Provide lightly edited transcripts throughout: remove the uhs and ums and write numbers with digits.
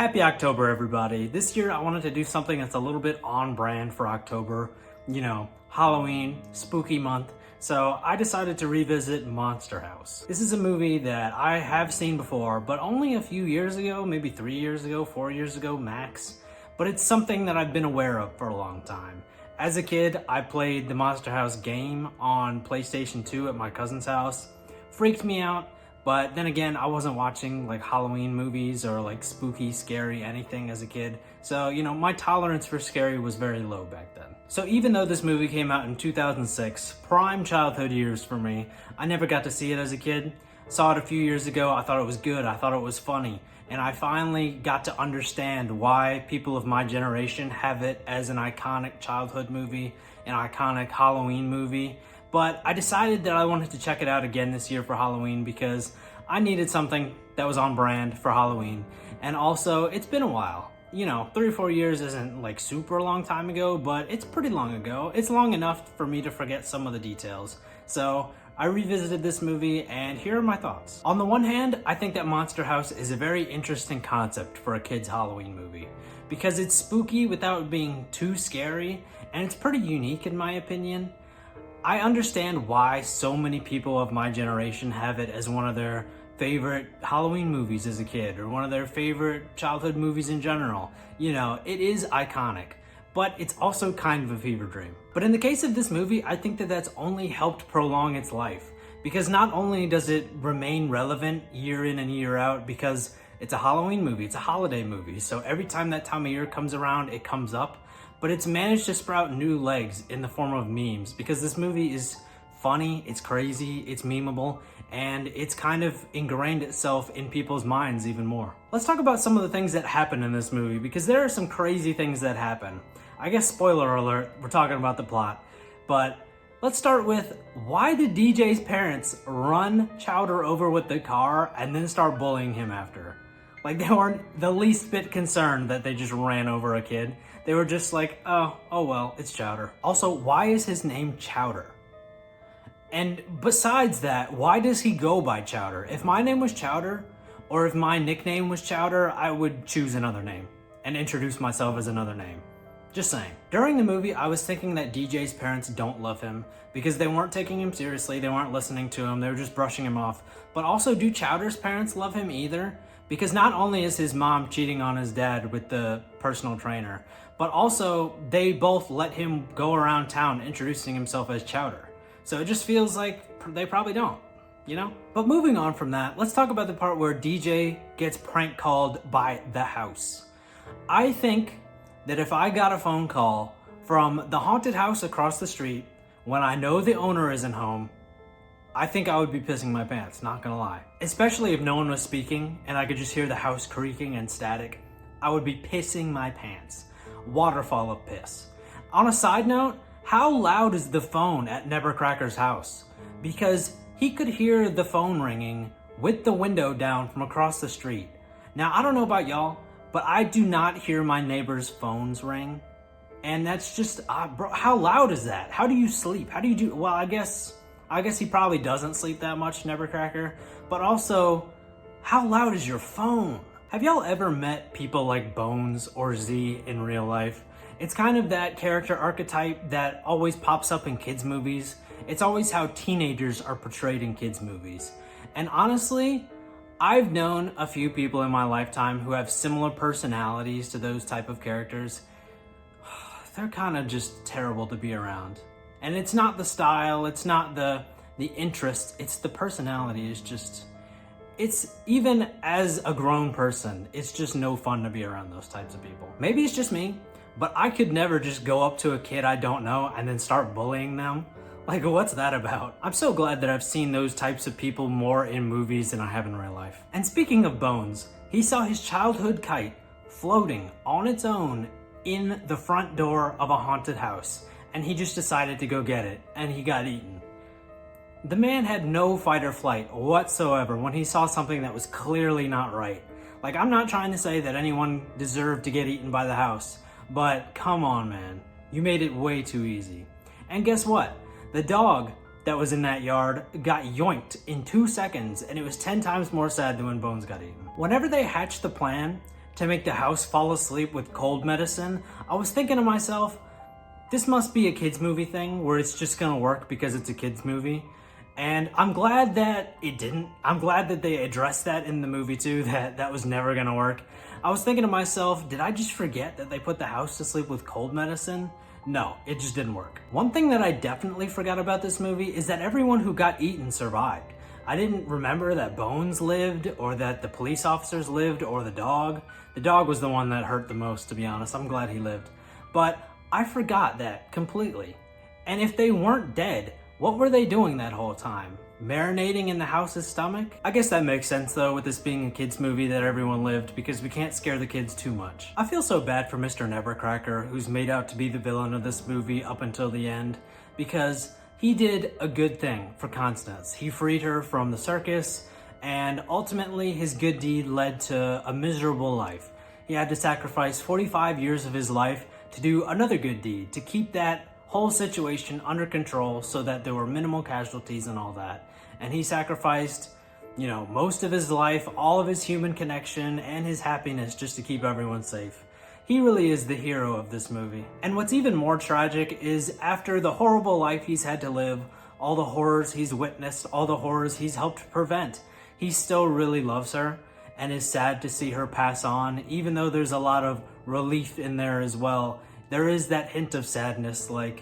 Happy October, everybody. This year I wanted to do something that's a little bit on brand for October. You know, Halloween, spooky month. So I decided to revisit Monster House. This is a movie that I have seen before, but only a few years ago, maybe 3 years ago, 4 years ago, max. But it's something that I've been aware of for a long time. As a kid, I played the Monster House game on PlayStation 2 at my cousin's house. Freaked me out. But then again, I wasn't watching like Halloween movies or like spooky, scary anything as a kid. So, you know, my tolerance for scary was very low back then. So even though this movie came out in 2006, prime childhood years for me, I never got to see it as a kid. Saw it a few years ago, I thought it was good, I thought it was funny. And I finally got to understand why people of my generation have it as an iconic childhood movie, an iconic Halloween movie. But I decided that I wanted to check it out again this year for Halloween because I needed something that was on brand for Halloween. And also, it's been a while. You know, 3 or 4 years isn't like super long time ago, but it's pretty long ago. It's long enough for me to forget some of the details. So I revisited this movie and here are my thoughts. On the one hand, I think that Monster House is a very interesting concept for a kid's Halloween movie because it's spooky without being too scary, and it's pretty unique in my opinion. I understand why so many people of my generation have it as one of their favorite Halloween movies as a kid, or one of their favorite childhood movies in general. You know, it is iconic, but it's also kind of a fever dream. But in the case of this movie, I think that that's only helped prolong its life, because not only does it remain relevant year in and year out, because it's a Halloween movie, it's a holiday movie, so every time that time of year comes around, it comes up. But it's managed to sprout new legs in the form of memes because this movie is funny, it's crazy, it's memeable, and it's kind of ingrained itself in people's minds even more. Let's talk about some of the things that happen in this movie because there are some crazy things that happen. I guess spoiler alert, we're talking about the plot, but let's start with why did DJ's parents run Chowder over with the car and then start bullying him after? Like, they weren't the least bit concerned that they just ran over a kid. They were just like, oh well, it's Chowder. Also, why is his name Chowder? And besides that, why does he go by Chowder? If my name was Chowder, or if my nickname was Chowder, I would choose another name and introduce myself as another name. Just saying. During the movie, I was thinking that DJ's parents don't love him because they weren't taking him seriously, they weren't listening to him, they were just brushing him off. But also, do Chowder's parents love him either? Because not only is his mom cheating on his dad with the personal trainer, but also they both let him go around town introducing himself as Chowder. So it just feels like they probably don't, you know? But moving on from that, let's talk about the part where DJ gets prank called by the house. I think that if I got a phone call from the haunted house across the street when I know the owner isn't home, I think I would be pissing my pants, not gonna lie. Especially if no one was speaking and I could just hear the house creaking and static. I would be pissing my pants. Waterfall of piss. On a side note, how loud is the phone at Nevercracker's house? Because he could hear the phone ringing with the window down from across the street. Now, I don't know about y'all, but I do not hear my neighbor's phones ring. And that's just, bro, how loud is that? How do you sleep? How do you do, well, I guess he probably doesn't sleep that much, Nevercracker, but also, how loud is your phone? Have y'all ever met people like Bones or Z in real life? It's kind of that character archetype that always pops up in kids' movies. It's always how teenagers are portrayed in kids' movies. And honestly, I've known a few people in my lifetime who have similar personalities to those type of characters. They're kind of just terrible to be around. And it's not the style, it's not the interest, it's the personality. It's even as a grown person, it's just no fun to be around those types of people. Maybe it's just me, but I could never just go up to a kid I don't know and then start bullying them. Like, what's that about? I'm so glad that I've seen those types of people more in movies than I have in real life. And speaking of Bones, he saw his childhood kite floating on its own in the front door of a haunted house. And he just decided to go get it, and he got eaten. The man had no fight or flight whatsoever when he saw something that was clearly not right. Like, I'm not trying to say that anyone deserved to get eaten by the house, but come on, man. You made it way too easy. And guess what? The dog that was in that yard got yoinked in 2 seconds, and it was 10 times more sad than when Bones got eaten. Whenever they hatched the plan to make the house fall asleep with cold medicine, I was thinking to myself, this must be a kids movie thing where it's just gonna work because it's a kids movie. And I'm glad that it didn't. I'm glad that they addressed that in the movie too, that was never gonna work. I was thinking to myself, did I just forget that they put the house to sleep with cold medicine? No, it just didn't work. One thing that I definitely forgot about this movie is that everyone who got eaten survived. I didn't remember that Bones lived, or that the police officers lived, or the dog. The dog was the one that hurt the most, to be honest. I'm glad he lived. But I forgot that completely. And if they weren't dead, what were they doing that whole time? Marinating in the house's stomach? I guess that makes sense though, with this being a kids movie that everyone lived, because we can't scare the kids too much. I feel so bad for Mr. Nevercracker, who's made out to be the villain of this movie up until the end, because he did a good thing for Constance. He freed her from the circus, and ultimately his good deed led to a miserable life. He had to sacrifice 45 years of his life to do another good deed, to keep that whole situation under control so that there were minimal casualties and all that. And he sacrificed, most of his life, all of his human connection and his happiness just to keep everyone safe. He really is the hero of this movie. And what's even more tragic is after the horrible life he's had to live, all the horrors he's witnessed, all the horrors he's helped prevent, he still really loves her and is sad to see her pass on, even though there's a lot of relief in there as well. There is that hint of sadness, like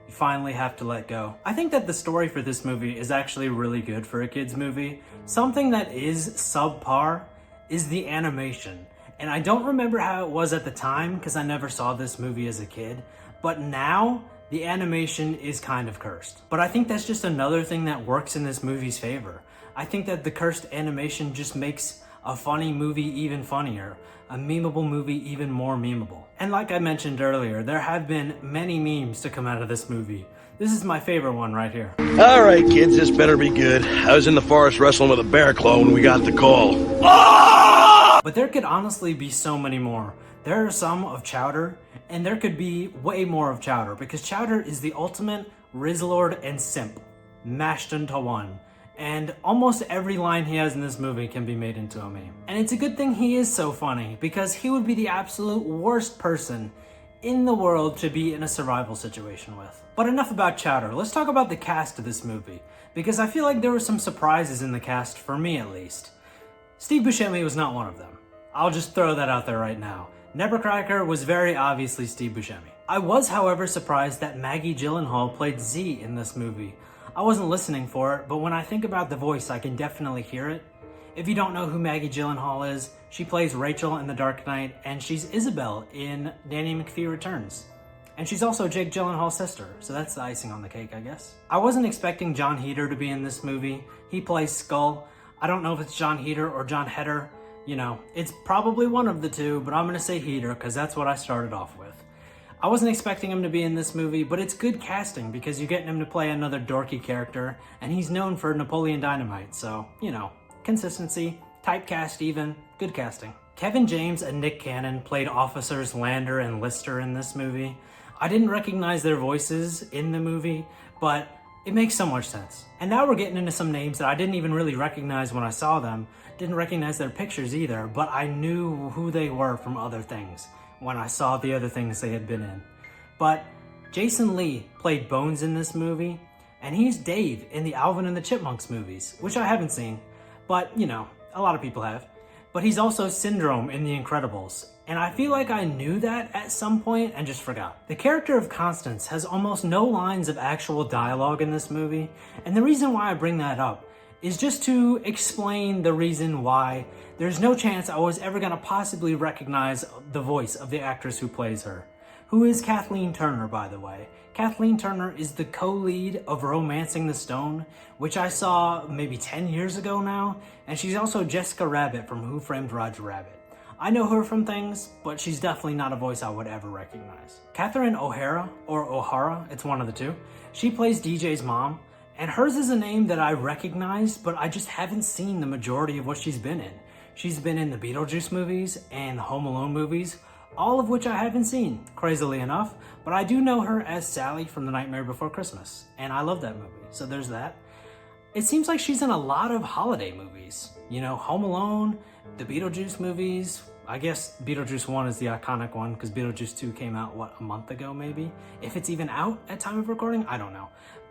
you finally have to let go. I think that the story for this movie is actually really good for a kids movie. Something that is subpar is the animation. And I don't remember how it was at the time because I never saw this movie as a kid, but now the animation is kind of cursed. But I think that's just another thing that works in this movie's favor. I think that the cursed animation just makes a funny movie even funnier, a memeable movie even more memeable. And like I mentioned earlier, there have been many memes to come out of this movie. This is my favorite one right here. All right, kids, this better be good. I was in the forest wrestling with a bear claw when we got the call. But there could honestly be so many more. There are some of Chowder, and there could be way more of Chowder, because Chowder is the ultimate Rizzlord and simp, mashed into one. And almost every line he has in this movie can be made into a meme. And it's a good thing he is so funny, because he would be the absolute worst person in the world to be in a survival situation with. But enough about Chowder, let's talk about the cast of this movie, because I feel like there were some surprises in the cast, for me at least. Steve Buscemi was not one of them. I'll just throw that out there right now. Nevercracker was very obviously Steve Buscemi. I was, however, surprised that Maggie Gyllenhaal played Z in this movie. I wasn't listening for it, but when I think about the voice, I can definitely hear it. If you don't know who Maggie Gyllenhaal is, she plays Rachel in The Dark Knight, and she's Isabel in Nanny McPhee Returns. And she's also Jake Gyllenhaal's sister, so that's the icing on the cake, I guess. I wasn't expecting Jon Heder to be in this movie. He plays Skull. I don't know if it's Jon Heder or Jon Heder. It's probably one of the two, but I'm gonna say Heder because that's what I started off with. I wasn't expecting him to be in this movie, but it's good casting because you're getting him to play another dorky character, and he's known for Napoleon Dynamite, so, consistency, typecast even, good casting. Kevin James and Nick Cannon played officers Lander and Lister in this movie. I didn't recognize their voices in the movie, but it makes so much sense. And now we're getting into some names that I didn't even really recognize when I saw them. Didn't recognize their pictures either, but I knew who they were from other things when I saw the other things they had been in. But Jason Lee played Bones in this movie, and he's Dave in the Alvin and the Chipmunks movies, which I haven't seen, but a lot of people have. But he's also Syndrome in The Incredibles, and I feel like I knew that at some point and just forgot. The character of Constance has almost no lines of actual dialogue in this movie, and the reason why I bring that up is just to explain the reason why there's no chance I was ever gonna possibly recognize the voice of the actress who plays her, who is Kathleen Turner, by the way. Kathleen Turner is the co-lead of Romancing the Stone, which I saw maybe 10 years ago now, and she's also Jessica Rabbit from Who Framed Roger Rabbit. I know her from things, but she's definitely not a voice I would ever recognize. Catherine O'Hara, or O'Hara, it's one of the two, she plays DJ's mom, and hers is a name that I recognize, but I just haven't seen the majority of what she's been in. She's been in the Beetlejuice movies and the Home Alone movies, all of which I haven't seen, crazily enough, but I do know her as Sally from The Nightmare Before Christmas, and I love that movie, so there's that. It seems like she's in a lot of holiday movies. Home Alone, the Beetlejuice movies, I guess Beetlejuice 1 is the iconic one because Beetlejuice 2 came out, what, a month ago maybe? If it's even out at time of recording, I don't know.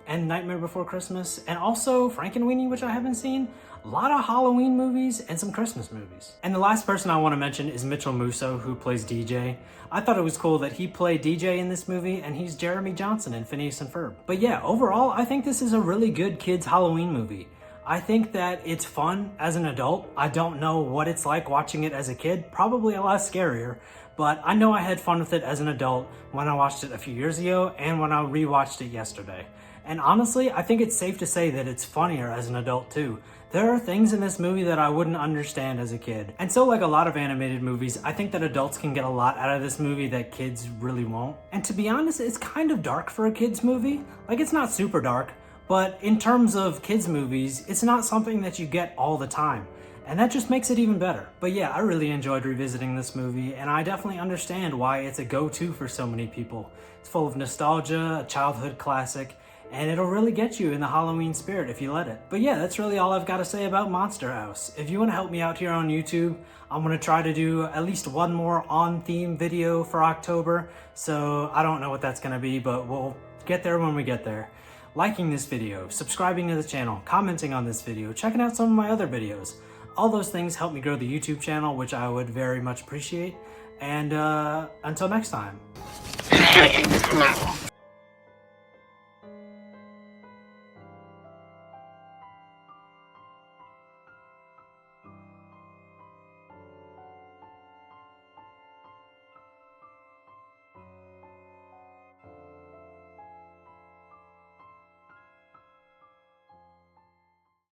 And Nightmare Before Christmas, and also Frankenweenie, which I haven't seen. A lot of Halloween movies and some Christmas movies. And the last person I want to mention is Mitchell Musso, who plays DJ. I thought it was cool that he played DJ in this movie, and he's Jeremy Johnson in Phineas and Ferb. But yeah, overall, I think this is a really good kids' Halloween movie. I think that it's fun as an adult. I don't know what it's like watching it as a kid, probably a lot scarier, but I know I had fun with it as an adult when I watched it a few years ago and when I rewatched it yesterday. And honestly, I think it's safe to say that it's funnier as an adult too. There are things in this movie that I wouldn't understand as a kid. And so like a lot of animated movies, I think that adults can get a lot out of this movie that kids really won't. And to be honest, it's kind of dark for a kid's movie. Like, it's not super dark, but in terms of kids movies, it's not something that you get all the time. And that just makes it even better. But yeah, I really enjoyed revisiting this movie, and I definitely understand why it's a go-to for so many people. It's full of nostalgia, a childhood classic, and it'll really get you in the Halloween spirit if you let it. But yeah, that's really all I've got to say about Monster House. If you want to help me out here on YouTube, I'm going to try to do at least one more on-theme video for October. So I don't know what that's going to be, but we'll get there when we get there. Liking this video, subscribing to the channel, commenting on this video, checking out some of my other videos. All those things help me grow the YouTube channel, which I would very much appreciate. And until next time.